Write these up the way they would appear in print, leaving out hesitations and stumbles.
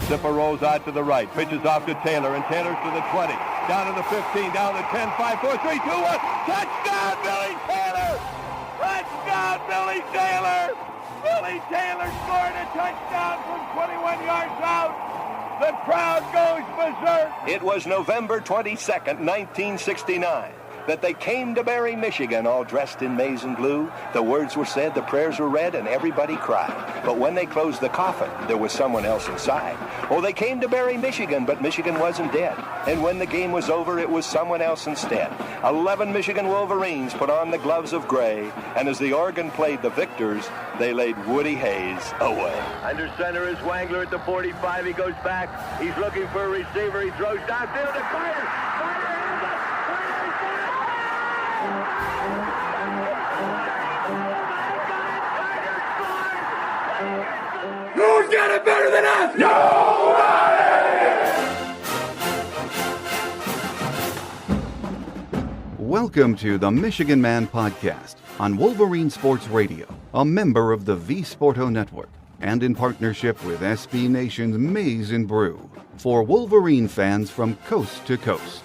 Zipper rolls out to the right, pitches off to Taylor, and Taylor's to the 20, down to the 15, down to 10, 5, 4, 3, 2, 1. Touchdown, Billy Taylor! Touchdown, Billy Taylor! Billy Taylor scored a touchdown from 21 yards out. The crowd goes berserk. It was November 22nd, 1969. That they came to Barry, Michigan, all dressed in maize and blue. The words were said, the prayers were read, and everybody cried. But when they closed the coffin, there was someone else inside. Oh, they came to Barry, Michigan, but Michigan wasn't dead. And when the game was over, it was someone else instead. 11 Michigan Wolverines put on the gloves of gray, and as the organ played the victors, they laid Woody Hayes away. Under center is Wangler at the 45. He goes back. He's looking for a receiver. He throws downfield to Carter. Who's got it better than us? Nobody! Welcome to the Michigan Man Podcast on Wolverine Sports Radio, a member of the V Sporto Network, and in partnership with SB Nation's Maize and Brew, for Wolverine fans from coast to coast.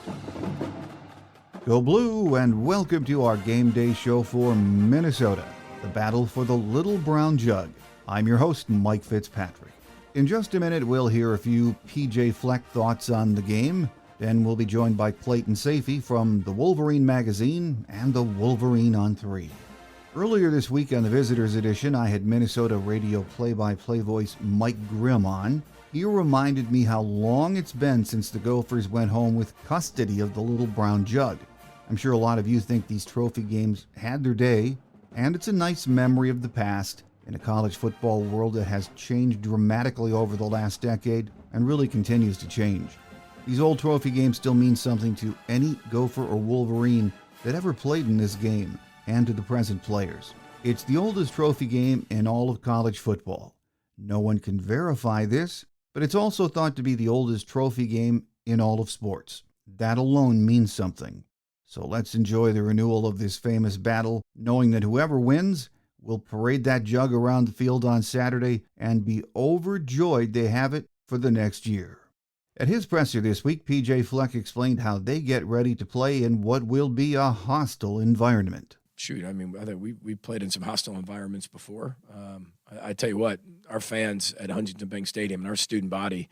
Go Blue, and welcome to our game day show for Minnesota, the battle for the Little Brown Jug. I'm your host, Mike Fitzpatrick. In just a minute, we'll hear a few PJ Fleck thoughts on the game. Then we'll be joined by Clayton Sayfie from the Wolverine Magazine and the Wolverine on 3. Earlier this week on the Visitors Edition, I had Minnesota radio play-by-play voice Mike Grimm on. He reminded me how long it's been since the Gophers went home with custody of the Little Brown Jug. I'm sure a lot of you think these trophy games had their day, and it's a nice memory of the past in a college football world that has changed dramatically over the last decade and really continues to change. These old trophy games still mean something to any Gopher or Wolverine that ever played in this game, and to the present players. It's the oldest trophy game in all of college football. No one can verify this, but it's also thought to be the oldest trophy game in all of sports. That alone means something. So let's enjoy the renewal of this famous battle, knowing that whoever wins will parade that jug around the field on Saturday and be overjoyed they have it for the next year. At his presser this week, PJ Fleck explained how they get ready to play in what will be a hostile environment. Shoot, I mean, I think we played in some hostile environments before. I tell you what, our fans at Huntington Bank Stadium and our student body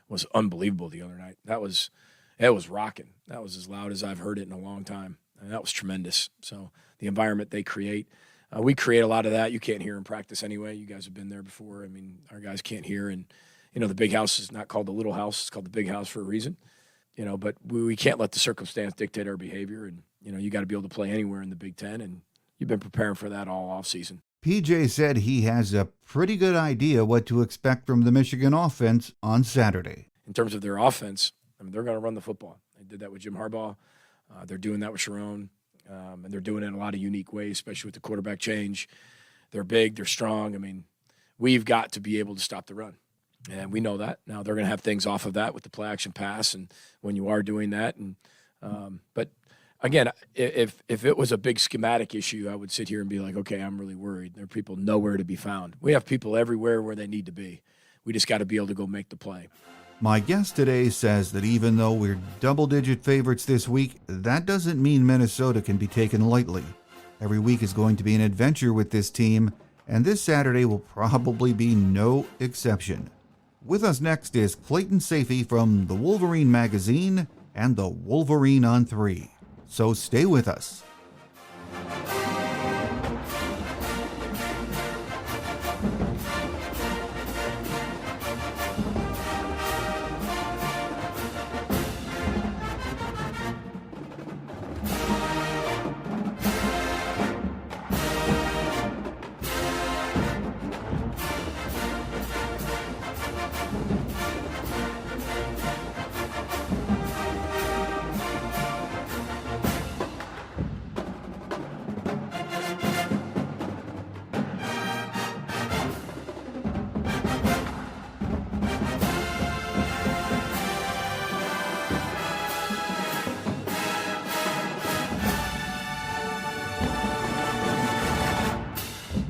was unbelievable the other night. It was rocking. That was as loud as I've heard it in a long time, and that was tremendous. So the environment they create, we create a lot of that. You can't hear in practice anyway. You guys have been there before. I mean, our guys can't hear, and the big house is not called the little house; it's called the big house for a reason. But we can't let the circumstance dictate our behavior, and you got to be able to play anywhere in the Big Ten, and you've been preparing for that all off season. PJ said he has a pretty good idea what to expect from the Michigan offense on Saturday. In terms of their offense, I mean, they're going to run the football. They did that with Jim Harbaugh. They're doing that with Sharon. And they're doing it in a lot of unique ways, especially with the quarterback change. They're big, they're strong. I mean, we've got to be able to stop the run. And we know that. Now they're going to have things off of that with the play action pass and when you are doing that. And but again, if it was a big schematic issue, I would sit here and be like, okay, I'm really worried. There are people nowhere to be found. We have people everywhere where they need to be. We just got to be able to go make the play. My guest today says that even though we're double-digit favorites this week, that doesn't mean Minnesota can be taken lightly. Every week is going to be an adventure with this team, and this Saturday will probably be no exception. With us next is Clayton Sayfie from the Wolverine Magazine and the Wolverine on 3. So stay with us.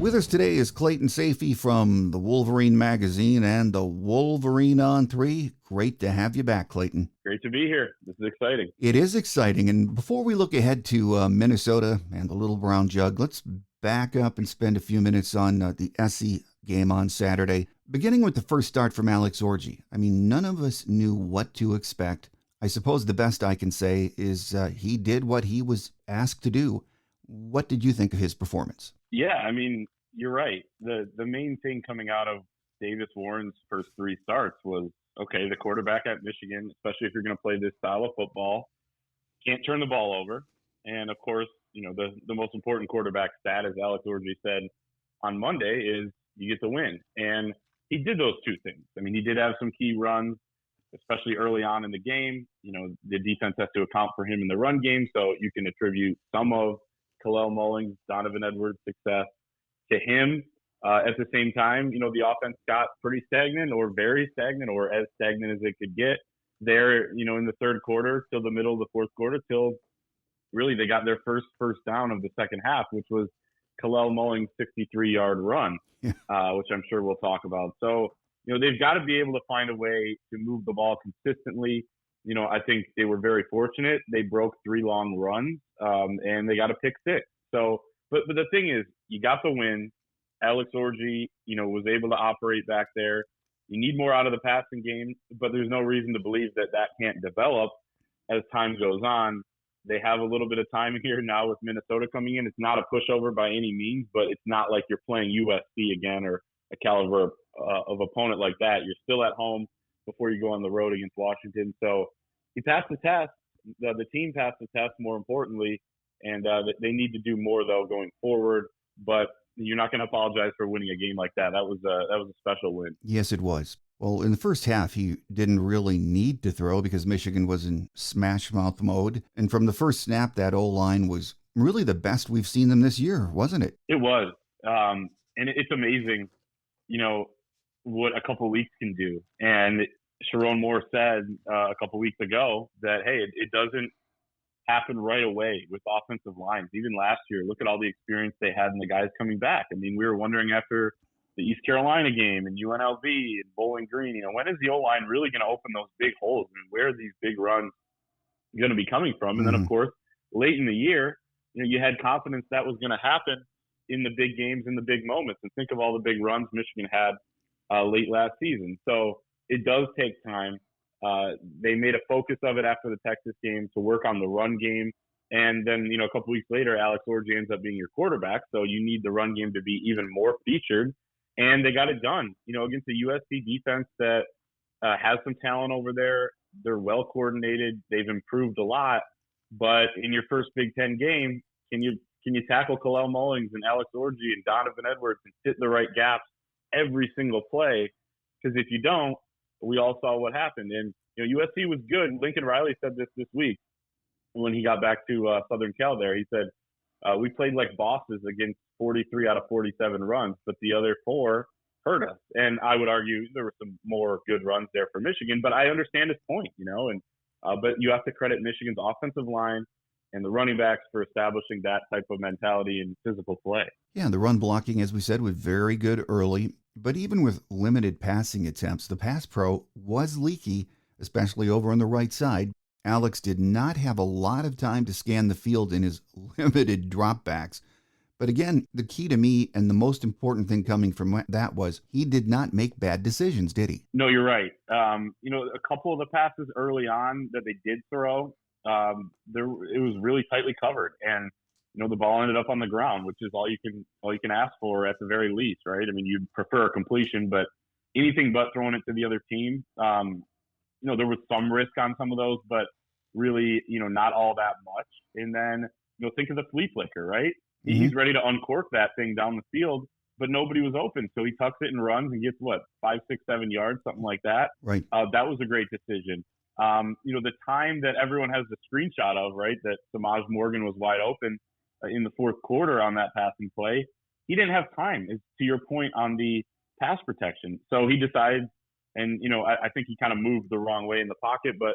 With us today is Clayton Sayfie from the Wolverine Magazine and the Wolverine on 3. Great to have you back, Clayton. Great to be here. This is exciting. It is exciting. And before we look ahead to Minnesota and the Little Brown Jug, let's back up and spend a few minutes on the SC game on Saturday, beginning with the first start from Alex Orji. I mean, none of us knew what to expect. I suppose the best I can say is he did what he was asked to do. What did you think of his performance? Yeah, I mean, you're right. The main thing coming out of Davis Warren's first three starts was, okay, the quarterback at Michigan, especially if you're going to play this style of football, can't turn the ball over. And of course, you know, the most important quarterback stat, as Alex Orji said on Monday, is you get the win. And he did those two things. I mean, he did have some key runs, especially early on in the game. You know, the defense has to account for him in the run game, so you can attribute some of Kalel Mullings, Donovan Edwards' success to him. At the same time, you know, the offense got pretty stagnant or very stagnant or as stagnant as it could get there, you know, in the third quarter till the middle of the fourth quarter, till really they got their first down of the second half, which was Kalel Mullings' 63-yard run, which I'm sure we'll talk about. So, you know, they've got to be able to find a way to move the ball consistently. You know, I think they were very fortunate. They broke 3 long runs, and they got a pick 6. So, but the thing is, you got the win. Alex Orji, you know, was able to operate back there. You need more out of the passing game, but there's no reason to believe that can't develop as time goes on. They have a little bit of time here now with Minnesota coming in. It's not a pushover by any means, but it's not like you're playing USC again or a caliber of opponent like that. You're still at home before you go on the road against Washington. So he passed the test. The team passed the test, more importantly, and they need to do more, though, going forward. But you're not going to apologize for winning a game like that. That was a special win. Yes, it was. Well, in the first half, he didn't really need to throw because Michigan was in smash mouth mode. And from the first snap, that O-line was really the best we've seen them this year, wasn't it? It was. And it's amazing, you know, what a couple of weeks can do. And Sharon Moore said a couple of weeks ago that, hey, it doesn't happen right away with offensive lines. Even last year, look at all the experience they had and the guys coming back. I mean, we were wondering after the East Carolina game and UNLV and Bowling Green, you know, when is the O-line really going to open those big holes? I mean, where are these big runs going to be coming from? And then, of course, late in the year, you know, you had confidence that was going to happen in the big games, in the big moments. And think of all the big runs Michigan had late last season. So it does take time. They made a focus of it after the Texas game to work on the run game. And then, you know, a couple weeks later, Alex Orji ends up being your quarterback. So you need the run game to be even more featured. And they got it done, you know, against the USC defense that has some talent over there. They're well coordinated. They've improved a lot. But in your first Big Ten game, can you tackle Kalel Mullings and Alex Orji and Donovan Edwards and hit the right gaps every single play? Because if you don't, we all saw what happened. And, you know, USC was good. Lincoln Riley said this week when he got back to Southern Cal there. He said, we played like bosses against 43 out of 47 runs, but the other 4 hurt us. And I would argue there were some more good runs there for Michigan, but I understand his point, you know, and but you have to credit Michigan's offensive line and the running backs for establishing that type of mentality and physical play. Yeah, the run blocking, as we said, was very good early. But even with limited passing attempts, the pass pro was leaky, especially over on the right side. Alex did not have a lot of time to scan the field in his limited dropbacks. But again, the key to me and the most important thing coming from that was he did not make bad decisions, did he? No, you're right. You know, a couple of the passes early on that they did throw, it was really tightly covered. And, you know, the ball ended up on the ground, which is all you can ask for at the very least, right? I mean, you'd prefer a completion, but anything but throwing it to the other team. You know, there was some risk on some of those, but really, you know, not all that much. And then, you know, think of the flea flicker, right? Mm-hmm. He's ready to uncork that thing down the field, but nobody was open. So he tucks it and runs and gets 5, 6, 7 yards, something like that. Right. That was a great decision. You know, the time that everyone has the screenshot of, right, that Samaj Morgan was wide open in the fourth quarter on that passing play, he didn't have time, to your point on the pass protection. So he decides, and, you know, I think he kind of moved the wrong way in the pocket, but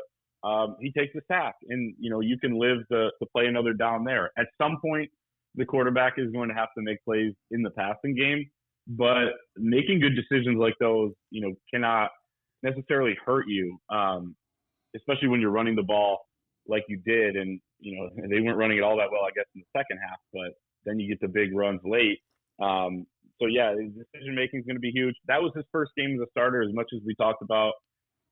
he takes a sack, and, you know, you can live to play another down there. At some point, the quarterback is going to have to make plays in the passing game, but making good decisions like those, cannot necessarily hurt you, especially when you're running the ball like you did. And, they weren't running it all that well, I guess, in the second half, but then you get the big runs late. So, yeah, decision making is going to be huge. That was his first game as a starter, as much as we talked about,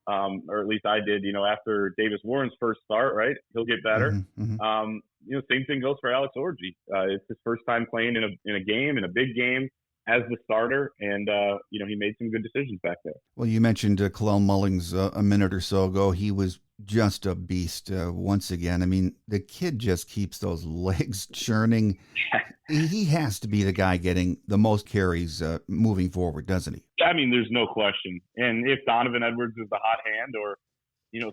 or at least I did, after Davis Warren's first start, right? He'll get better. Same thing goes for Alex Orji. It's his first time playing in a game, in a big game, as the starter, and he made some good decisions back there. Well, you mentioned Kalel Mullings a minute or so ago. He was just a beast once again. I mean, the kid just keeps those legs churning. He has to be the guy getting the most carries moving forward, doesn't he? I mean, there's no question. And if Donovan Edwards is the hot hand, or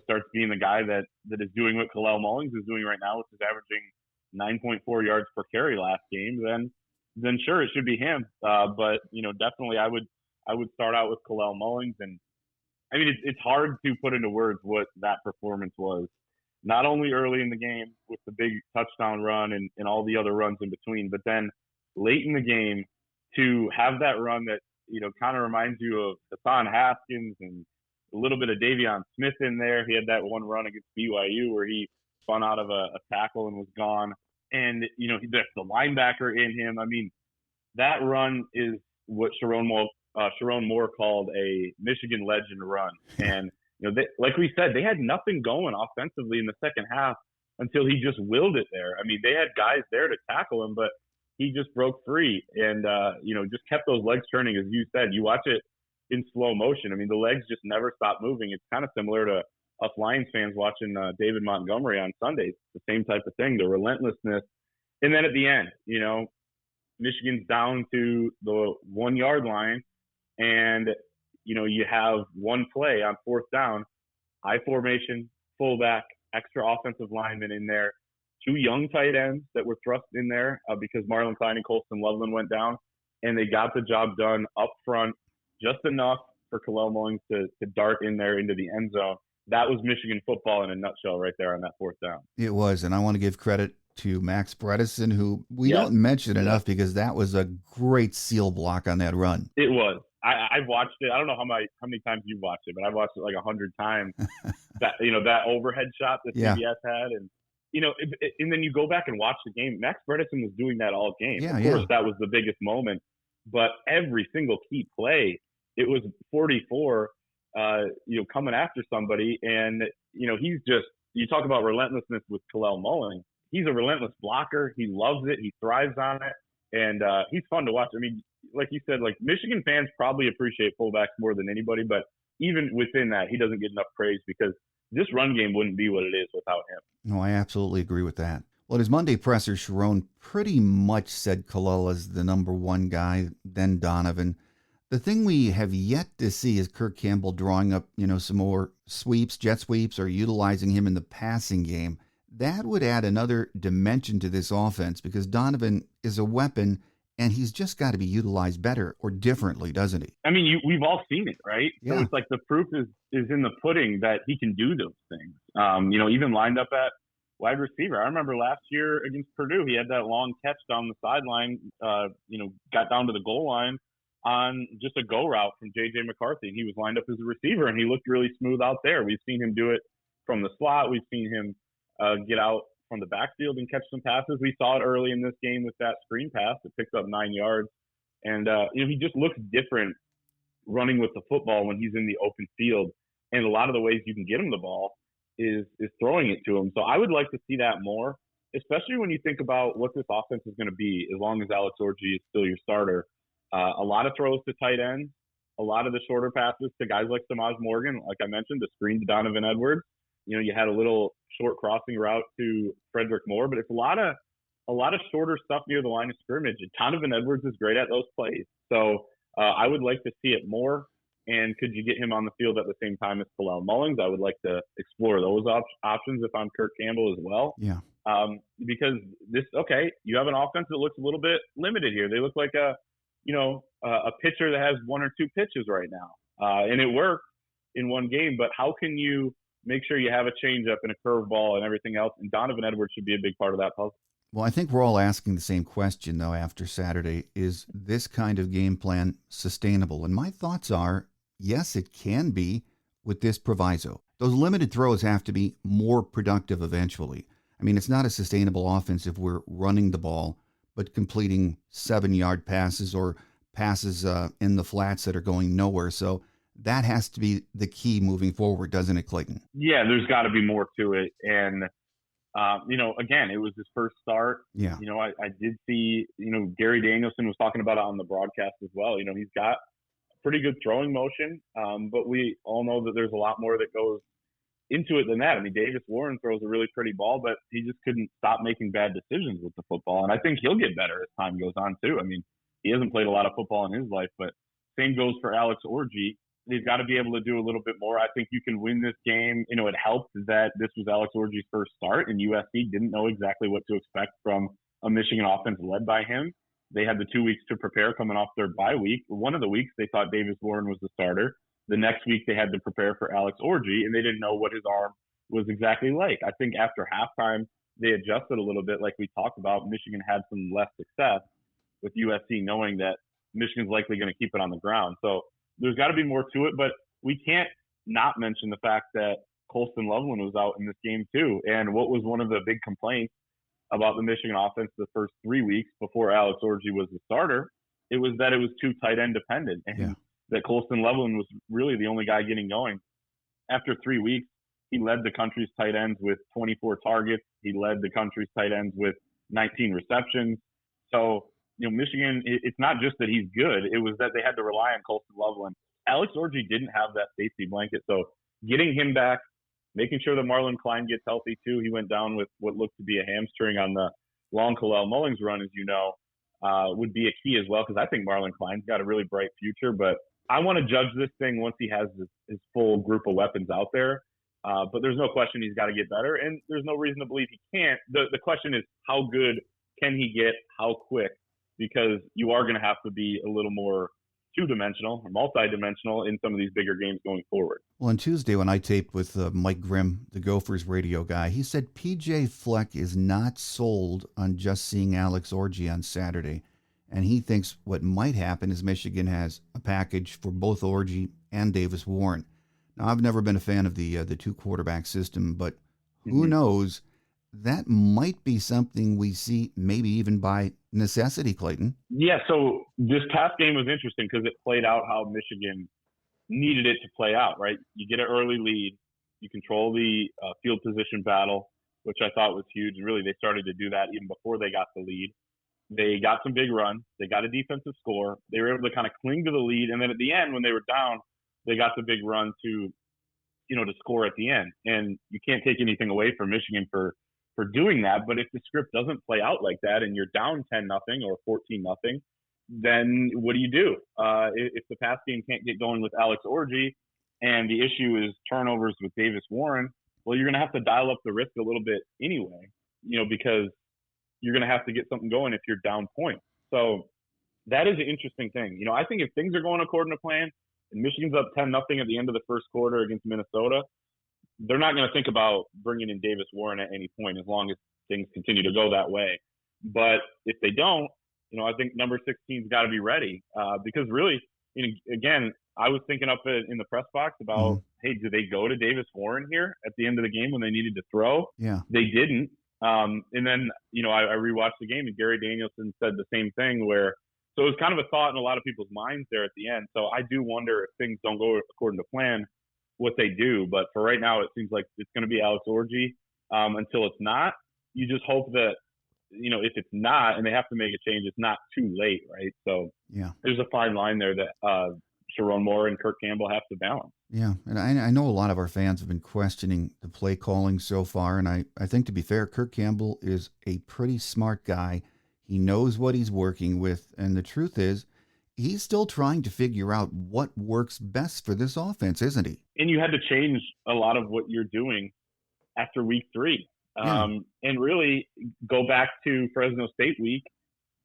starts being the guy that is doing what Kalel Mullings is doing right now, which is averaging 9.4 yards per carry last game, then sure, it should be him. But definitely I would start out with Kalel Mullings. And I mean, it's hard to put into words what that performance was, not only early in the game with the big touchdown run and all the other runs in between, but then late in the game to have that run that, kind of reminds you of Hassan Haskins and a little bit of Davion Smith in there. He had that one run against BYU where he spun out of a tackle and was gone. And, the linebacker in him. I mean, that run is what Sharon Moore called a Michigan legend run. And, like we said, they had nothing going offensively in the second half until he just willed it there. I mean, they had guys there to tackle him, but he just broke free and, just kept those legs turning. As you said, you watch it in slow motion. I mean, the legs just never stop moving. It's kind of similar to us Lions fans watching David Montgomery on Sundays. It's the same type of thing, the relentlessness. And then at the end, Michigan's down to the 1 yard line, and, you have one play on fourth down, I formation, fullback, extra offensive lineman in there, two young tight ends that were thrust in there because Marlon Klein and Colston Loveland went down, and they got the job done up front, just enough for Kalel Mullings to dart in there into the end zone. That was Michigan football in a nutshell right there on that fourth down. It was, and I want to give credit to Max Bredesen, who we don't mention enough because that was a great seal block on that run. It was. I've watched it. I don't know how many times you've watched it, but I've watched it like 100 times. that overhead shot that CBS had, and and then you go back and watch the game. Max Bredesen was doing that all game. Of course, that was the biggest moment, but every single key play, it was 44. Coming after somebody, and he's just. You talk about relentlessness with Kalel Mullings. He's a relentless blocker. He loves it. He thrives on it. And he's fun to watch. I mean, like you said, like Michigan fans probably appreciate fullbacks more than anybody, but even within that, he doesn't get enough praise because this run game wouldn't be what it is without him. No, I absolutely agree with that. Well, his Monday presser, Sharon pretty much said Kalel as the number one guy, then Donovan. The thing we have yet to see is Kirk Campbell drawing up, some more sweeps, jet sweeps, or utilizing him in the passing game. That would add another dimension to this offense because Donovan is a weapon and he's just got to be utilized better or differently, doesn't he? I mean, we've all seen it, right? Yeah. So it's like the proof is in the pudding that he can do those things. Even lined up at wide receiver. I remember last year against Purdue, he had that long catch down the sideline, got down to the goal line on just a go route from J.J. McCarthy. He was lined up as a receiver, and he looked really smooth out there. We've seen him do it from the slot. We've seen him get out from the backfield and catch some passes. We saw it early in this game with that screen pass that picked up 9 yards. And, he just looks different running with the football when he's in the open field. And a lot of the ways you can get him the ball is throwing it to him. So I would like to see that more, especially when you think about what this offense is going to be as long as Alex Orji is still your starter. A lot of throws to tight ends, a lot of the shorter passes to guys like Samaj Morgan, like I mentioned, the screen to Donovan Edwards. You had a little short crossing route to Frederick Moore, but it's a lot of shorter stuff near the line of scrimmage. And Donovan Edwards is great at those plays. So I would like to see it more. And could you get him on the field at the same time as Kalel Mullings? I would like to explore those options if I'm Kirk Campbell as well. Yeah. Because you have an offense that looks a little bit limited here. They look like a pitcher that has one or two pitches right now. And it worked in one game, but how can you make sure you have a changeup and a curveball and everything else? And Donovan Edwards should be a big part of that puzzle. Well, I think we're all asking the same question, though, after Saturday. Is this kind of game plan sustainable? And my thoughts are, yes, it can be with this proviso. Those limited throws have to be more productive eventually. I mean, it's not a sustainable offense if we're running the ball, but completing 7-yard passes or passes in the flats that are going nowhere. So that has to be the key moving forward, doesn't it, Clayton? Yeah, there's got to be more to it. And, again, it was his first start. Yeah. I did see, Gary Danielson was talking about it on the broadcast as well. He's got pretty good throwing motion, but we all know that there's a lot more that goes into it than that. I mean, Davis Warren throws a really pretty ball, but he just couldn't stop making bad decisions with the football. And I think he'll get better as time goes on, too. I mean, he hasn't played a lot of football in his life, but same goes for Alex Orji. They've got to be able to do a little bit more. I think you can win this game. It helped that this was Alex Orji's first start, and USC didn't know exactly what to expect from a Michigan offense led by him. They had the 2 weeks to prepare coming off their bye week. One of the weeks they thought Davis Warren was the starter. The next week they had to prepare for Alex Orji, and they didn't know what his arm was exactly like. I think after halftime they adjusted a little bit, like we talked about. Michigan had some less success with USC knowing that Michigan's likely going to keep it on the ground. So there's got to be more to it, but we can't not mention the fact that Colston Loveland was out in this game too. And what was one of the big complaints about the Michigan offense the first 3 weeks before Alex Orji was the starter, it was that it was too tight end dependent, and that Colston Loveland was really the only guy getting going. After 3 weeks, he led the country's tight ends with 24 targets. He led the country's tight ends with 19 receptions. So, Michigan, it's not just that he's good. It was that they had to rely on Colston Loveland. Alex Orji didn't have that safety blanket. So getting him back, making sure that Marlon Klein gets healthy too. He went down with what looked to be a hamstring on the long Kalel Mullings run, as you know, would be a key as well, because I think Marlon Klein's got a really bright future. But I want to judge this thing once he has his full group of weapons out there. But there's no question he's got to get better, and there's no reason to believe he can't. The question is, how good can he get? How quick? Because you are going to have to be a little more two-dimensional or multi-dimensional in some of these bigger games going forward. Well, on Tuesday when I taped with Mike Grimm, the Gophers radio guy, he said PJ Fleck is not sold on just seeing Alex Orji on Saturday. And he thinks what might happen is Michigan has a package for both Orji and Davis Warren. Now, I've never been a fan of the two-quarterback system, but who knows? That might be something we see maybe even by necessity, Clayton. Yeah, so this past game was interesting because it played out how Michigan needed it to play out, right? You get an early lead. You control the field position battle, which I thought was huge. And really, they started to do that even before they got the lead. They got some big runs. They got a defensive score. They were able to kind of cling to the lead. And then at the end, when they were down, they got the big run to score at the end. And you can't take anything away from Michigan for doing that. But if the script doesn't play out like that and you're down 10-0 or 14-0, then what do you do? If the pass game can't get going with Alex Orji and the issue is turnovers with Davis Warren, well, you're going to have to dial up the risk a little bit anyway, because you're going to have to get something going if you're down points. So that is an interesting thing. I think if things are going according to plan and Michigan's up 10-0 at the end of the first quarter against Minnesota, they're not going to think about bringing in Davis Warren at any point as long as things continue to go that way. But if they don't, I think number 16's got to be ready because really, again, I was thinking up in the press box about, hey, do they go to Davis Warren here at the end of the game when they needed to throw? Yeah. They didn't. And then, I rewatched the game and Gary Danielson said the same thing so it was kind of a thought in a lot of people's minds there at the end. So I do wonder if things don't go according to plan, what they do. But for right now, it seems like it's going to be Alex Orji until it's not. You just hope that, if it's not and they have to make a change, it's not too late, right? So there's a fine line there that Sharon Moore and Kirk Campbell have to balance. Yeah, and I know a lot of our fans have been questioning the play calling so far, and I think, to be fair, Kirk Campbell is a pretty smart guy. He knows what he's working with, and the truth is, he's still trying to figure out what works best for this offense, isn't he? And you had to change a lot of what you're doing after week 3. And really go back to Fresno State week.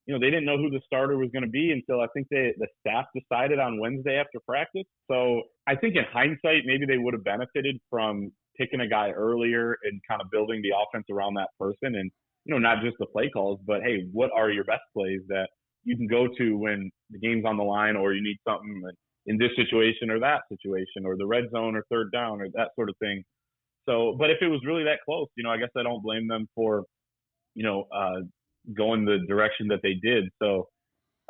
They didn't know who the starter was going to be until I think the staff decided on Wednesday after practice. So I think in hindsight, maybe they would have benefited from picking a guy earlier and kind of building the offense around that person. And not just the play calls, but hey, what are your best plays that you can go to when the game's on the line, or you need something in this situation or that situation, or the red zone or third down or that sort of thing. So, but if it was really that close, I guess I don't blame them for, going the direction that they did. So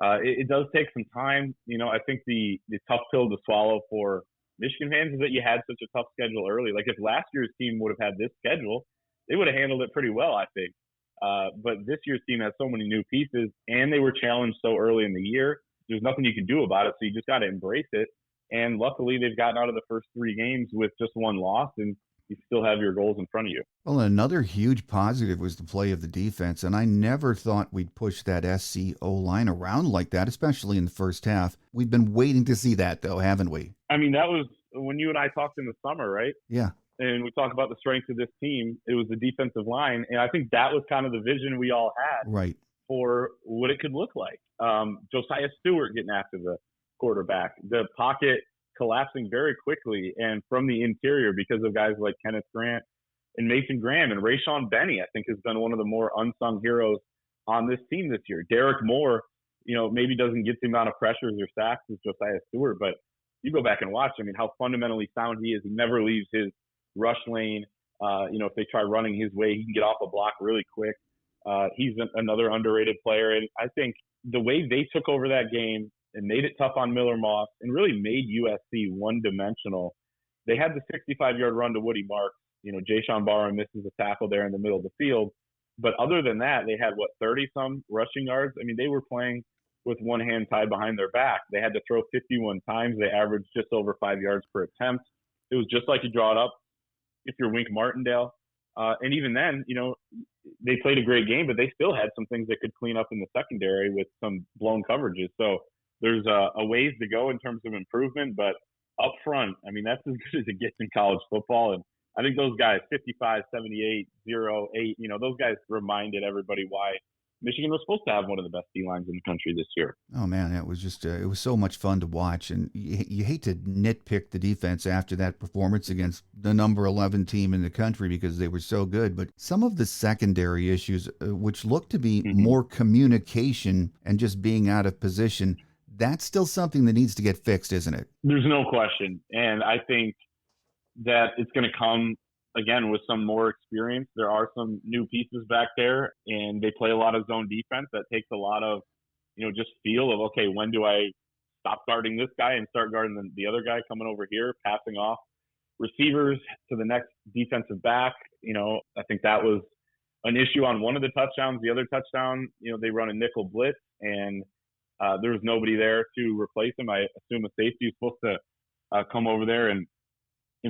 it does take some time. I think the tough pill to swallow for Michigan fans is that you had such a tough schedule early. Like if last year's team would have had this schedule, they would have handled it pretty well, I think. But this year's team has so many new pieces, and they were challenged so early in the year. There's nothing you can do about it, so you just got to embrace it. And luckily, they've gotten out of the first 3 games with just 1 loss, and you still have your goals in front of you. Well, another huge positive was the play of the defense, and I never thought we'd push that SCO line around like that, especially in the first half. We've been waiting to see that, though, haven't we? I mean, that was when you and I talked in the summer, right? Yeah. And we talked about the strength of this team. It was the defensive line, and I think that was kind of the vision we all had right. for what it could look like. Josiah Stewart getting after the quarterback, the pocket collapsing very quickly and from the interior because of guys like Kenneth Grant and Mason Graham. And Rayshon Benny, I think, has been one of the more unsung heroes on this team this year. Derek Moore, maybe doesn't get the amount of pressures or sacks as Josiah Stewart, but you go back and watch, how fundamentally sound he is. He never leaves his rush lane. If they try running his way, he can get off a block really quick. He's another underrated player. And I think the way they took over that game and made it tough on Miller Moss and really made USC one-dimensional. They had the 65-yard run to Woody Marks. Jayshon Barham misses a tackle there in the middle of the field. But other than that, they had, 30-some rushing yards? They were playing with one hand tied behind their back. They had to throw 51 times. They averaged just over 5 yards per attempt. It was just like you draw it up if you're Wink Martindale. And even then, they played a great game, but they still had some things they could clean up in the secondary with some blown coverages. So there's a ways to go in terms of improvement, but up front, that's as good as it gets in college football. And I think those guys, 55, 78, 0, 8, those guys reminded everybody why Michigan was supposed to have one of the best D-lines in the country this year. Oh, man, it was just it was so much fun to watch. And you hate to nitpick the defense after that performance against the number 11 team in the country because they were so good. But some of the secondary issues, which look to be more communication and just being out of position, that's still something that needs to get fixed, isn't it? There's no question. And I think that it's going to come, again, with some more experience. There are some new pieces back there, and they play a lot of zone defense. That takes a lot of, just feel of, okay, when do I stop guarding this guy and start guarding the other guy coming over here, passing off receivers to the next defensive back. I think that was an issue on one of the touchdowns. The other touchdown, they run a nickel blitz, and there was nobody there to replace him. I assume a safety is supposed to come over there and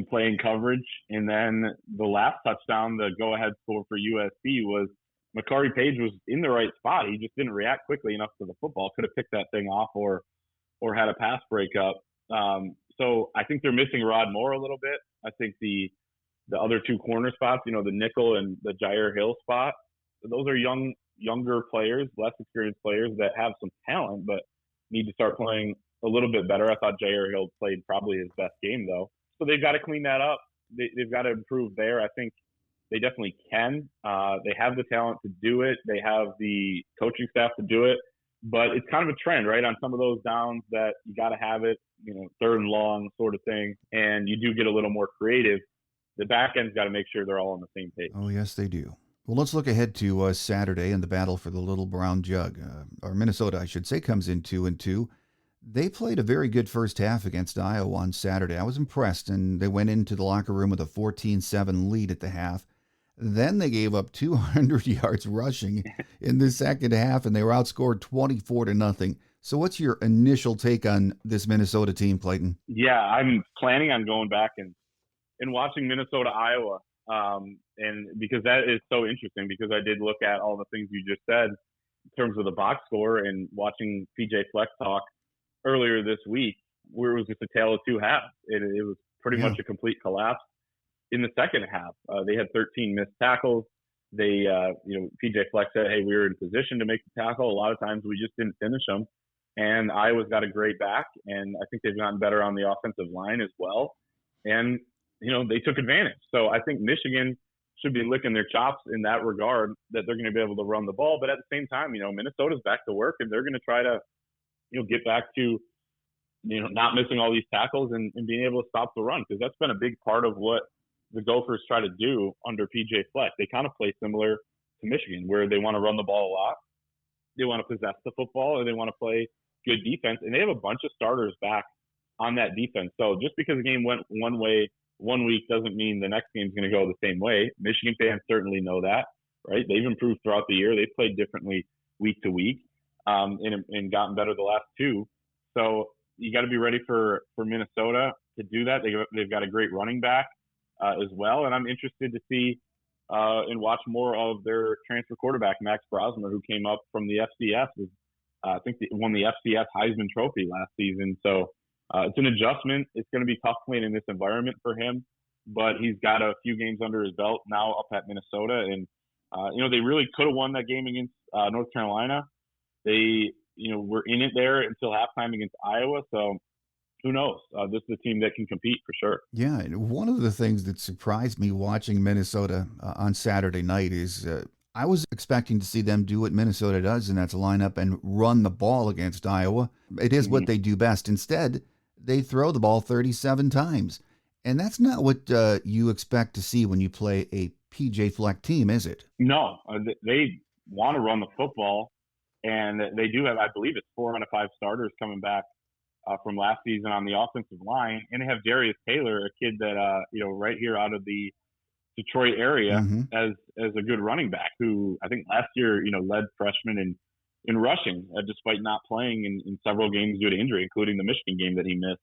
play in coverage. And then the last touchdown, the go-ahead score for USC, was Makari Page was in the right spot. He just didn't react quickly enough to the football. Could have picked that thing off or had a pass breakup. So I think they're missing Rod Moore a little bit. I think the other 2 corner spots, the nickel and the Jair Hill spot, those are younger players, less experienced players that have some talent, but need to start playing a little bit better. I thought Jair Hill played probably his best game, though. So they've got to clean that up. They've got to improve there. I think they definitely can. They have the talent to do it. They have the coaching staff to do it. But it's kind of a trend, right, on some of those downs that you got to have it, third and long sort of thing, and you do get a little more creative. The back end's got to make sure they're all on the same page. Oh, yes, they do. Well, let's look ahead to Saturday and the battle for the Little Brown Jug. Or Minnesota, I should say, comes in 2-2. They played a very good first half against Iowa on Saturday. I was impressed, and they went into the locker room with a 14-7 lead at the half. Then they gave up 200 yards rushing in the second half, and they were outscored 24-0. So what's your initial take on this Minnesota team, Clayton? Yeah, I'm planning on going back and watching Minnesota-Iowa, and because that is so interesting, because I did look at all the things you just said in terms of the box score and watching PJ Fleck talk earlier this week, where it was just a tale of 2 halves. It was pretty much a complete collapse in the second half. They had 13 missed tackles. They, PJ Fleck said, hey, we were in position to make the tackle. A lot of times we just didn't finish them. And Iowa's got a great back, and I think they've gotten better on the offensive line as well. And, they took advantage. So I think Michigan should be licking their chops in that regard that they're going to be able to run the ball. But at the same time, Minnesota's back to work, and they're going to try to, get back to, not missing all these tackles and being able to stop the run, because that's been a big part of what the Gophers try to do under PJ Fleck. They kind of play similar to Michigan, where they want to run the ball a lot. They want to possess the football, and they want to play good defense. And they have a bunch of starters back on that defense. So just because the game went one way one week doesn't mean the next game's going to go the same way. Michigan fans certainly know that, right? They've improved throughout the year. They've played differently week to week, and gotten better the last two. So you got to be ready for Minnesota to do that. They've got a great running back as well. And I'm interested to see and watch more of their transfer quarterback, Max Brosmer, who came up from the FCS. I think won the FCS Heisman Trophy last season. So it's an adjustment. It's going to be tough playing in this environment for him, but he's got a few games under his belt now up at Minnesota. And, they really could have won that game against North Carolina. They, were in it there until halftime against Iowa. So who knows? This is a team that can compete for sure. Yeah, and one of the things that surprised me watching Minnesota on Saturday night is I was expecting to see them do what Minnesota does, and that's line up and run the ball against Iowa. It is what they do best. Instead, they throw the ball 37 times. And that's not what you expect to see when you play a PJ Fleck team, is it? No, they want to run the football, and they do have, I believe it's 4 out of 5 starters coming back from last season on the offensive line. And they have Darius Taylor, a kid that, right here out of the Detroit area as a good running back, who I think last year, led freshmen in rushing, despite not playing in several games due to injury, including the Michigan game that he missed.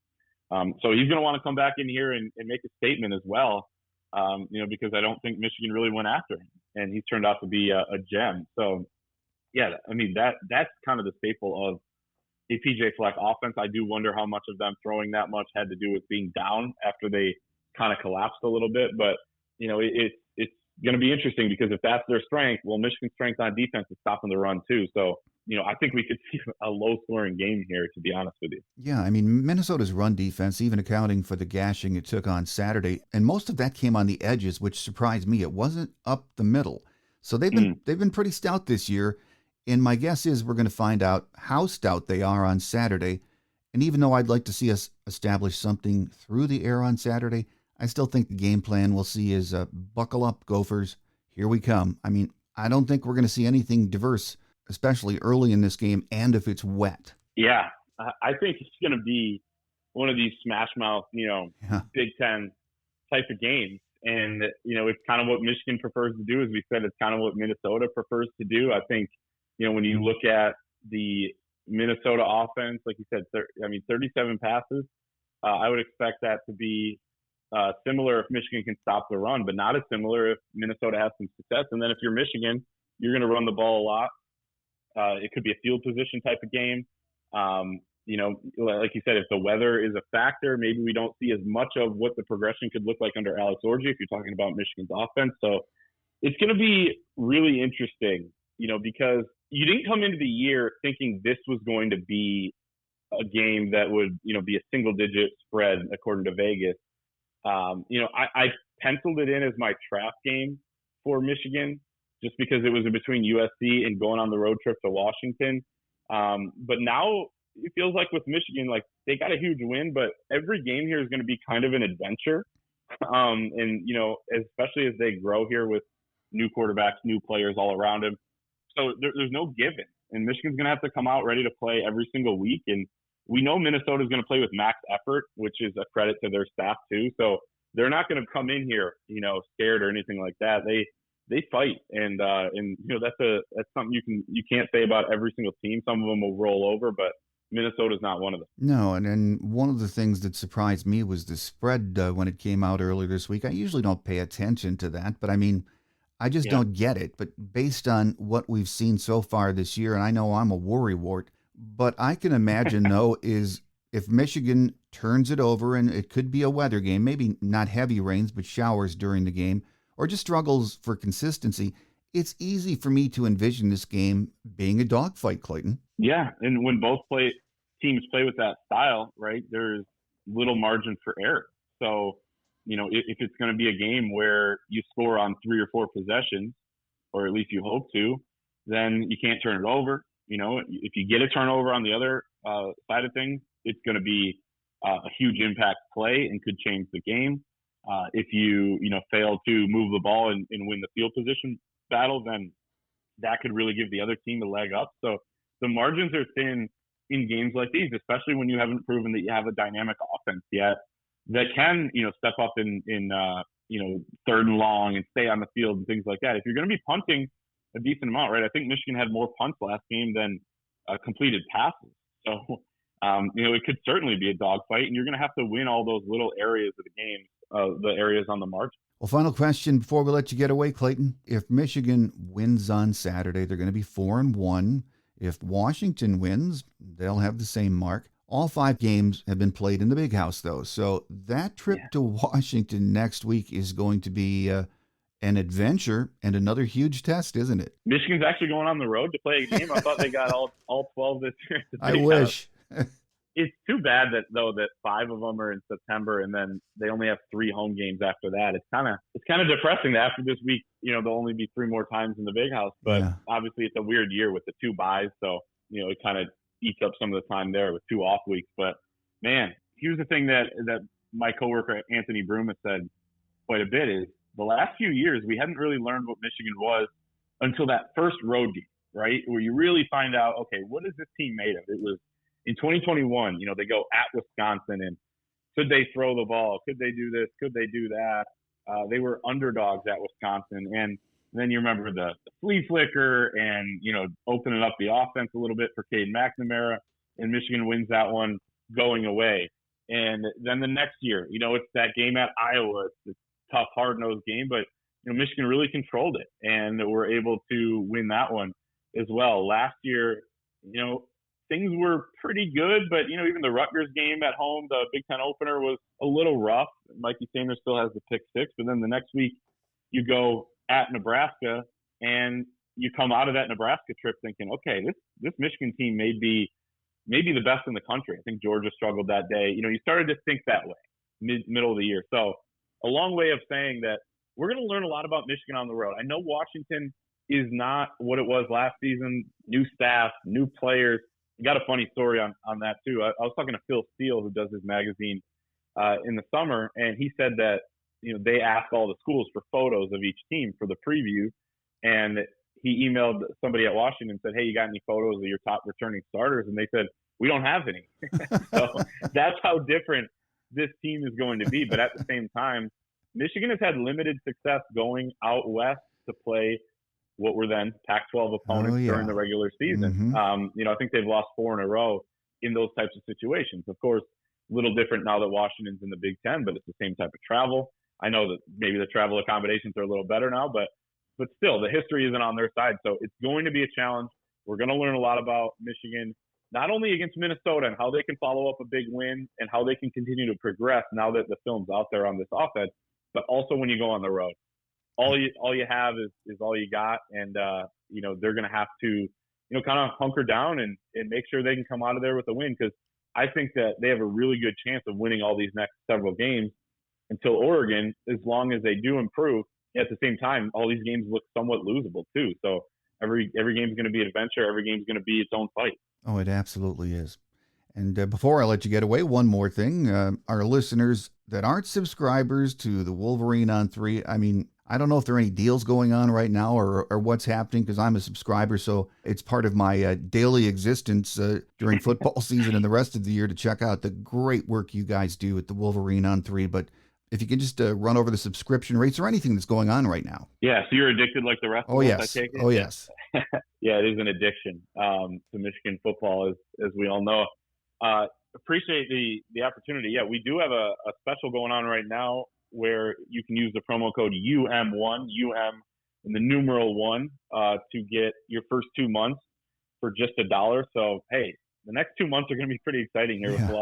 So he's going to want to come back in here and make a statement as well, because I don't think Michigan really went after him, and he's turned out to be a gem. So, yeah, I mean, that's kind of the staple of a PJ Fleck offense. I do wonder how much of them throwing that much had to do with being down after they kind of collapsed a little bit. But, it's going to be interesting, because if that's their strength, well, Michigan's strength on defense is stopping the run too. So, I think we could see a low-scoring game here, to be honest with you. Yeah, I mean, Minnesota's run defense, even accounting for the gashing it took on Saturday, and most of that came on the edges, which surprised me. It wasn't up the middle. So they've been pretty stout this year, and my guess is we're going to find out how stout they are on Saturday. And even though I'd like to see us establish something through the air on Saturday, I still think the game plan we'll see is buckle up, Gophers. Here we come. I mean, I don't think we're going to see anything diverse, especially early in this game, and if it's wet. Yeah, I think it's going to be one of these smash mouth, Big Ten type of games. And, it's kind of what Michigan prefers to do. As we said, it's kind of what Minnesota prefers to do. I think, when you look at the Minnesota offense, like you said, 37 passes, I would expect that to be similar if Michigan can stop the run, but not as similar if Minnesota has some success. And then if you're Michigan, you're going to run the ball a lot. It could be a field position type of game. Like you said, if the weather is a factor, maybe we don't see as much of what the progression could look like under Alex Orji, if you're talking about Michigan's offense. So it's going to be really interesting, because you didn't come into the year thinking this was going to be a game that would, be a single-digit spread according to Vegas. I penciled it in as my trap game for Michigan, just because it was in between USC and going on the road trip to Washington. But now it feels like with Michigan, like they got a huge win, but every game here is going to be kind of an adventure. Especially as they grow here with new quarterbacks, new players all around him. So there's no giving. And Michigan's going to have to come out ready to play every single week. And we know Minnesota is going to play with max effort, which is a credit to their staff too. So they're not going to come in here, scared or anything like that. They fight, and that's something you can't say about every single team. Some of them will roll over, but Minnesota's not one of them. No, and one of the things that surprised me was the spread when it came out earlier this week. I usually don't pay attention to that, but I mean, I just don't get it. But based on what we've seen so far this year, and I know I'm a worrywart, but I can imagine, though, is if Michigan turns it over, and it could be a weather game, maybe not heavy rains, but showers during the game, or just struggles for consistency, it's easy for me to envision this game being a dogfight, Clayton. Yeah, and when both teams play with that style, right, there's little margin for error. So, if it's going to be a game where you score on 3 or 4 possessions, or at least you hope to, then you can't turn it over. If you get a turnover on the other side of things, it's going to be a huge impact play and could change the game. If you fail to move the ball and win the field position battle, then that could really give the other team a leg up. So the margins are thin in games like these, especially when you haven't proven that you have a dynamic offense yet that can, step up in 3rd and long and stay on the field and things like that. If you're going to be punting a decent amount, right? I think Michigan had more punts last game than completed passes. So, it could certainly be a dogfight, and you're going to have to win all those little areas of the game, the areas on the margin. Well, final question before we let you get away, Clayton. If Michigan wins on Saturday, they're going to be 4-1. If Washington wins, they'll have the same mark. All 5 games have been played in the Big House, though. So that trip to Washington next week is going to be an adventure and another huge test, isn't it? Michigan's actually going on the road to play a game. I thought they got all 12 this year. I wish. It's too bad that 5 of them are in September, and then they only have 3 home games after that. It's kind of depressing that after this week, there'll only be 3 more times in the Big House. But obviously, it's a weird year with the 2 byes, so it kind of eats up some of the time there with 2 off weeks. But man, here's the thing that my coworker Anthony Broom has said quite a bit is the last few years we hadn't really learned what Michigan was until that first road game, right? Where you really find out, okay, what is this team made of? It was in 2021, they go at Wisconsin, and could they throw the ball? Could they do this? Could they do that? They were underdogs at Wisconsin. And then you remember the flea flicker and, opening up the offense a little bit for Cade McNamara, and Michigan wins that one going away. And then the next year, it's that game at Iowa. It's a tough, hard-nosed game, but, Michigan really controlled it, and were able to win that one as well. Last year, things were pretty good, but, even the Rutgers game at home, the Big Ten opener, was a little rough. Mikey Sanders still has the pick 6, but then the next week you go at Nebraska, and you come out of that Nebraska trip thinking, okay, this Michigan team may be the best in the country. I think Georgia struggled that day. You started to think that way middle of the year. So a long way of saying that we're going to learn a lot about Michigan on the road. I know Washington is not what it was last season, new staff, new players. I got a funny story on that too. I was talking to Phil Steele, who does his magazine in the summer, and he said that they ask all the schools for photos of each team for the preview, and he emailed somebody at Washington and said, "Hey, you got any photos of your top returning starters?" And they said, "We don't have any." So that's how different this team is going to be. But at the same time, Michigan has had limited success going out west to play what were then Pac-12 opponents during the regular season. I think they've lost 4 in a row in those types of situations. Of course, a little different now that Washington's in the Big Ten, but it's the same type of travel. I know that maybe the travel accommodations are a little better now, but still, the history isn't on their side. So it's going to be a challenge. We're going to learn a lot about Michigan, not only against Minnesota and how they can follow up a big win and how they can continue to progress now that the film's out there on this offense, but also when you go on the road. All you have is all you got, and they're going to have to kind of hunker down and make sure they can come out of there with a win, because I think that they have a really good chance of winning all these next several games until Oregon, as long as they do improve. At the same time, all these games look somewhat losable too. So every game is going to be an adventure. Every game is going to be its own fight. Oh, it absolutely is. And before I let you get away, one more thing. Our listeners that aren't subscribers to the Wolverine on 3, I don't know if there are any deals going on right now or what's happening, because I'm a subscriber, so it's part of my daily existence during football season and the rest of the year to check out the great work you guys do at the Wolverine on 3. But if you can just run over the subscription rates or anything that's going on right now. Yeah, so you're addicted like the rest of us, yes. I take it? Oh, yes. Yeah, it is an addiction to Michigan football, as we all know. Appreciate the opportunity. Yeah, we do have a special going on right now where you can use the promo code UM1, UM in the numeral 1, to get your first 2 months for just $1. So, hey, the next 2 months are going to be pretty exciting here with a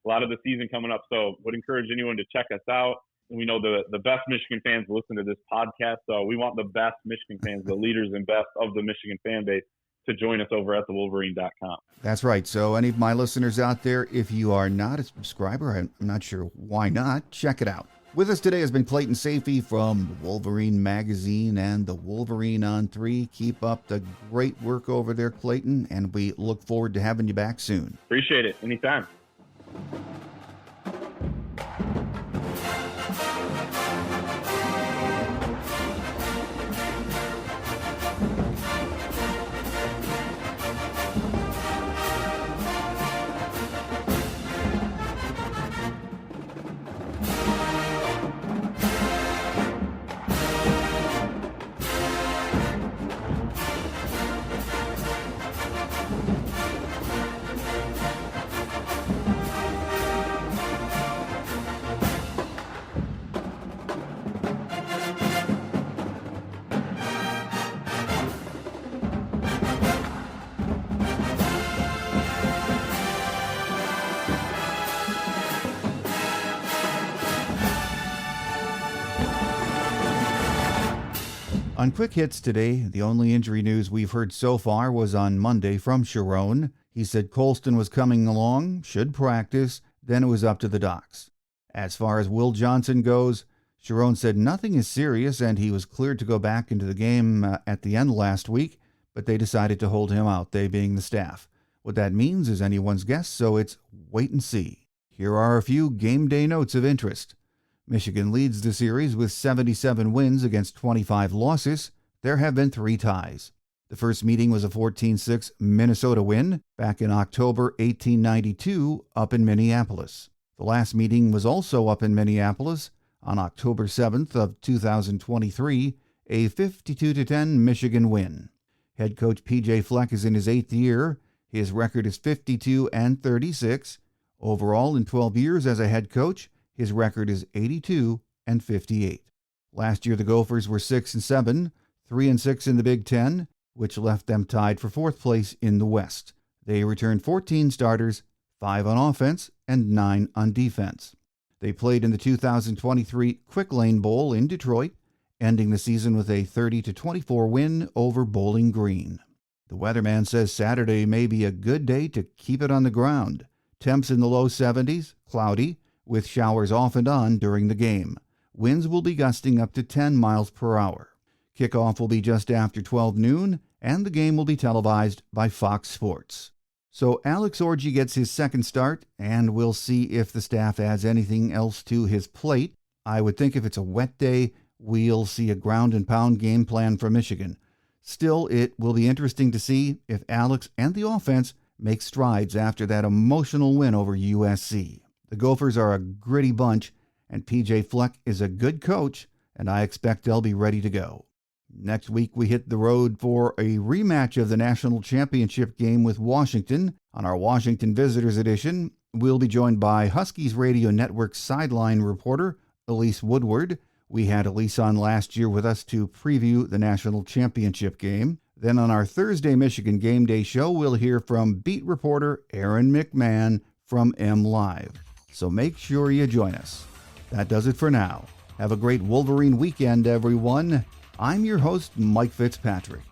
lot of the season coming up. So would encourage anyone to check us out. And we know the best Michigan fans listen to this podcast. So we want the best Michigan fans, the leaders and best of the Michigan fan base, to join us over at thewolverine.com. That's right. So any of my listeners out there, if you are not a subscriber, I'm not sure why not, check it out. With us today has been Clayton Sayfie from Wolverine Magazine and the Wolverine on 3. Keep up the great work over there, Clayton, and we look forward to having you back soon. Appreciate it. Anytime. On Quick Hits today, the only injury news we've heard so far was on Monday from Sharon. He said Colston was coming along, should practice, then it was up to the docs. As far as Will Johnson goes, Sharon said nothing is serious and he was cleared to go back into the game at the end last week, but they decided to hold him out, they being the staff. What that means is anyone's guess, so it's wait and see. Here are a few game day notes of interest. Michigan leads the series with 77 wins against 25 losses. There have been 3 ties. The first meeting was a 14-6 Minnesota win back in October 1892 up in Minneapolis. The last meeting was also up in Minneapolis on October 7th of 2023, a 52-10 Michigan win. Head coach P.J. Fleck is in his 8th year. His record is 52-36. Overall, in 12 years as a head coach, his record is 82-58. Last year, the Gophers were 6-7, 3-6 in the Big Ten, which left them tied for 4th place in the West. They returned 14 starters, 5 on offense and 9 on defense. They played in the 2023 Quick Lane Bowl in Detroit, ending the season with a 30-24 win over Bowling Green. The weatherman says Saturday may be a good day to keep it on the ground. Temps in the low 70s, cloudy, with showers off and on during the game. Winds will be gusting up to 10 miles per hour. Kickoff will be just after 12 noon, and the game will be televised by Fox Sports. So Alex Orji gets his second start, and we'll see if the staff adds anything else to his plate. I would think if it's a wet day, we'll see a ground and pound game plan for Michigan. Still, it will be interesting to see if Alex and the offense make strides after that emotional win over USC. The Gophers are a gritty bunch, and P.J. Fleck is a good coach, and I expect they'll be ready to go. Next week, we hit the road for a rematch of the national championship game with Washington. On our Washington Visitors Edition, we'll be joined by Huskies Radio Network sideline reporter Elise Woodward. We had Elise on last year with us to preview the national championship game. Then on our Thursday Michigan Game Day show, we'll hear from beat reporter Aaron McMahon from MLive. So make sure you join us. That does it for now. Have a great Wolverine weekend, everyone. I'm your host, Mike Fitzpatrick.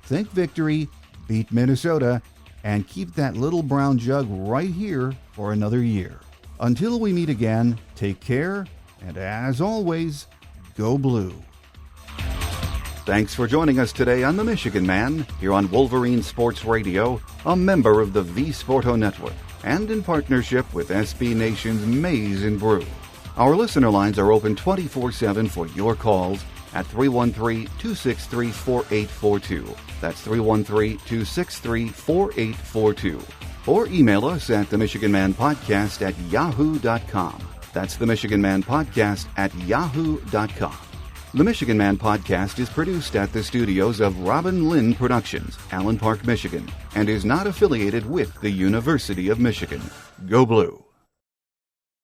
Think victory, beat Minnesota, and keep that little brown jug right here for another year. Until we meet again, take care, and as always, go blue. Thanks for joining us today on The Michigan Man, here on Wolverine Sports Radio, a member of the V Sporto Network, and in partnership with SB Nation's Maize and Brew. Our listener lines are open 24/7 for your calls at 313-263-4842. That's 313-263-4842. Or email us at themichiganmanpodcast@yahoo.com. That's themichiganmanpodcast@yahoo.com. The Michigan Man Podcast is produced at the studios of Robin Lynn Productions, Allen Park, Michigan, and is not affiliated with the University of Michigan. Go Blue!